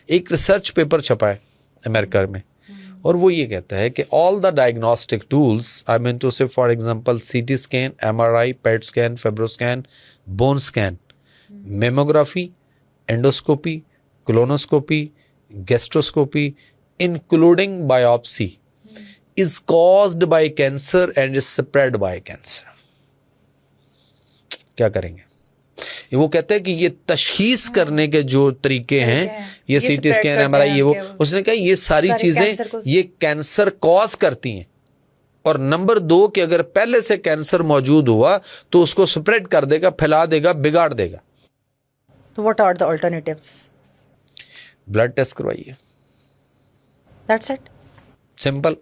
ایک research paper چھپا ہے امریکہ میں, اور وہ یہ کہتا ہے کہ all the diagnostic tools, I mean to say for example C T scan, M R I, PET scan, fibro scan, bone scan, mammography, endoscopy, colonoscopy, gastroscopy, including biopsy, is caused by cancer and is spread by cancer. کیا کریں گے؟ وہ کہتے ہیں کہ یہ تشخیص کرنے کے جو طریقے ہیں, یہ C T scan, M R I, یہ وہ, اس نے کہا یہ ساری چیزیں یہ کینسر کاز کرتی ہیں. اور نمبر 2 کہ اگر پہلے سے کینسر موجود ہوا تو اس کو سپریڈ کر دے گا, پھیلا دے گا, بگاڑ دے گا. تو what are the alternatives? Blood test کروائیے, That's it. سمپل.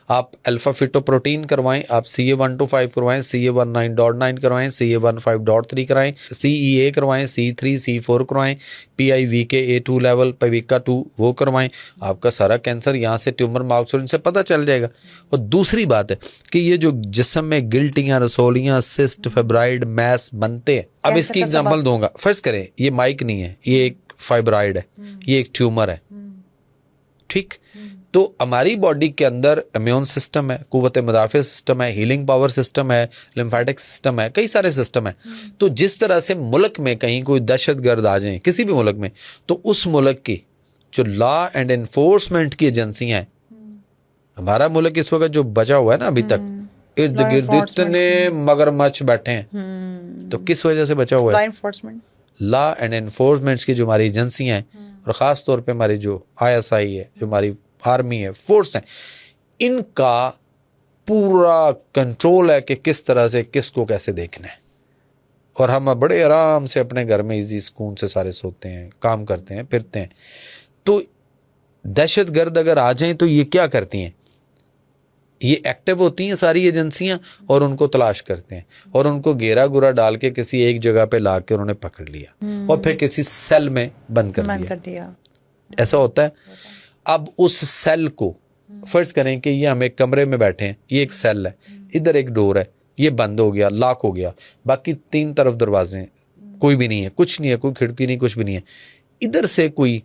آپ الفا فیٹو پروٹین کروائیں, آپ CA125 کروائیں, CA19.9 کروائیں, CA15.3 کرائیں, CEA کروائیں, C3 C4 کروائیں, PIVK-A2 لیول, PIVK-2 وہ کروائیں. آپ کا سارا کینسر یہاں سے ٹیومر مارکس اور ان سے پتہ چل جائے گا. اور دوسری بات ہے کہ یہ جو جسم میں گلٹیاں, رسولیاں, سسٹ, فیبرائڈ, میس بنتے ہیں, اب اس کی اگزامپل دوں گا. فرض کریں یہ مائک نہیں ہے, یہ ایک فائبرائڈ ہے, یہ ایک ٹیومر ہے, ٹھیک. تو ہماری باڈی کے اندر امیون سسٹم ہے, قوت مدافع سسٹم ہے, ہیلنگ پاور سسٹم ہے, لمفیٹک سسٹم ہے, کئی سارے سسٹم ہیں. تو جس طرح سے ملک میں کہیں کوئی دہشت گرد آ جائیں کسی بھی ملک میں, تو اس ملک کی جو لا اینڈ انفورسمنٹ کی ایجنسیاں ہیں, ہمارا ملک اس وقت جو بچا ہوا ہے نا ابھی تک, ارد گرد اتنے مگرمچھ بیٹھے ہیں, تو کس وجہ سے بچا ہوا ہے؟ لا اینڈ انفورسمنٹ کی جو ہماری ایجنسیاں ہیں, اور خاص طور پہ ہماری جو ISI ہے, جو ہماری آرمی ہے, فورس ہیں, ان کا پورا کنٹرول ہے کہ کس طرح سے کس کو کیسے دیکھنا ہے. اور ہم بڑے آرام سے اپنے گھر میں ایزی سکون سے سارے سوتے ہیں, کام کرتے ہیں, پھرتے ہیں. تو دہشت گرد اگر آ جائیں تو یہ کیا کرتی ہیں, یہ ایکٹیو ہوتی ہیں ساری ایجنسیاں, اور ان کو تلاش کرتے ہیں, اور ان کو گھیرا گورا ڈال کے کسی ایک جگہ پہ لا کے انہوں نے پکڑ لیا, اور پھر کسی سیل میں بند کر دیا. ایسا ہوتا ہے. اب اس سیل کو فرض کریں کہ یہ ہم ایک کمرے میں بیٹھے ہیں, یہ ایک سیل ہے, ادھر ایک ڈور ہے, یہ بند ہو گیا, لاک ہو گیا, باقی 3 طرف دروازے ہیں, کوئی بھی نہیں ہے, کچھ نہیں ہے, کوئی کھڑکی نہیں, کچھ بھی نہیں ہے. ادھر سے کوئی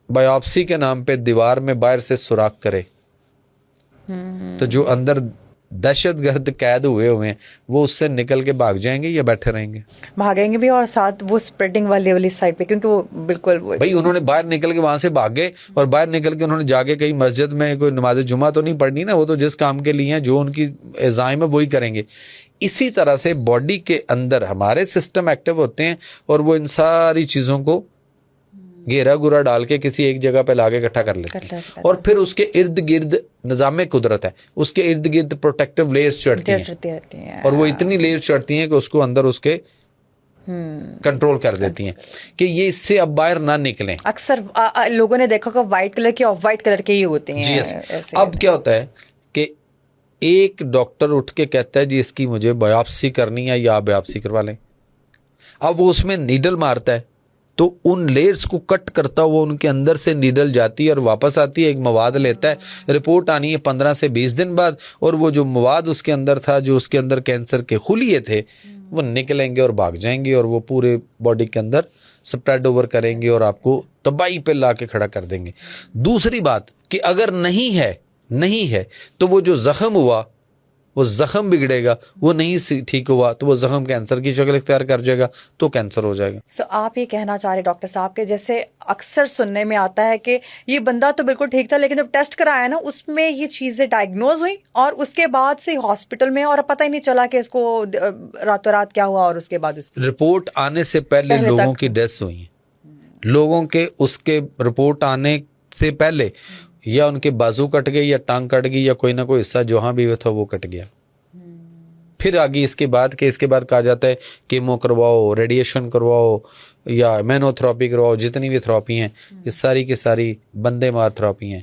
بایوپسی کے نام پہ دیوار میں باہر سے سوراخ کرے, تو جو اندر دہشت گرد قید ہوئے ہیں وہ اس سے نکل کے بھاگ جائیں گے یا بیٹھے رہیں گے؟ بھاگیں گے بھی, اور ساتھ وہ اسپریڈنگ والی سائڈ پہ, کیونکہ وہ بالکل بھائی انہوں نے باہر نکل کے وہاں سے بھاگے, اور باہر نکل کے انہوں نے جا کے کہیں مسجد میں کوئی نماز جمعہ تو نہیں پڑھنی نا, وہ تو جس کام کے لیے ہیں, جو ان کی عزائم ہے وہی کریں گے. اسی طرح سے باڈی کے اندر ہمارے سسٹم ایکٹیو ہوتے ہیں, اور وہ ان ساری چیزوں کو گھیرا گورا ڈال کے کسی ایک جگہ پہ لا کے اکٹھا کر لیتے ہیں, اور پھر اس کے ارد گرد نظام قدرت ہے, اس کے ارد گرد پروٹیکٹیو لیئرز چڑھتی ہیں, اور وہ اتنی لیئر چڑھتی ہیں کہ اس کو اندر اس کے کنٹرول کر دیتی ہیں کہ یہ اس سے اب باہر نہ نکلیں. اکثر لوگوں نے دیکھا کہ وائٹ کلر کے, آف وائٹ کلر کے ہی ہوتے ہیں. جی اب کیا ہوتا ہے کہ ایک ڈاکٹر اٹھ کے کہتا ہے جی اس کی مجھے بایوپسی کرنی ہے, یا آپ بایوپسی کروا لیں. اب وہ اس میں نیڈل مارتا ہے, تو ان لیئرز کو کٹ کرتا ہوا ان کے اندر سے نیڈل جاتی ہے اور واپس آتی ہے, ایک مواد لیتا ہے, رپورٹ آنی ہے 15 سے 20 دن بعد, اور وہ جو مواد اس کے اندر تھا, جو اس کے اندر کینسر کے خلیے تھے, وہ نکلیں گے اور بھاگ جائیں گے, اور وہ پورے باڈی کے اندر سپریڈ اوور کریں گے, اور آپ کو تباہی پہ لا کے کھڑا کر دیں گے. دوسری بات کہ اگر نہیں ہے تو وہ جو زخم ہوا, وہ زخم بگڑے گا, وہ نہیں ٹھیک ہوا تو وہ زخم کینسر کی شکل اختیار کر جائے گا, تو کینسر ہو جائے گا. سو آپ یہ کہنا چاہ رہے ڈاکٹر صاحب کہ جیسے اکثر سننے میں آتا ہے کہ یہ بندہ تو بالکل ٹھیک تھا, لیکن جب ٹیسٹ کرایا نا اس میں یہ چیزیں ڈائگنوز ہوئی, اور اس کے بعد سے ہاسپٹل میں, اور پتہ ہی نہیں چلا کہ اس کو راتوں رات کیا ہوا, اور اس کے بعد رپورٹ آنے سے پہلے لوگوں کی ڈیتھ ہوئی ہیں. لوگوں کے اس کے رپورٹ آنے سے پہلے یا ان کے بازو کٹ گئے, یا ٹانگ کٹ گئی, یا کوئی نہ کوئی حصہ جہاں بھی تھا وہ کٹ گیا. پھر آگے اس کے بعد کہا جاتا ہے کیمو کرواؤ, ریڈیشن کرواؤ, یا مینو تھراپی کرواؤ. جتنی بھی تھراپی ہیں یہ ساری کی ساری بندے مار تھراپی ہیں.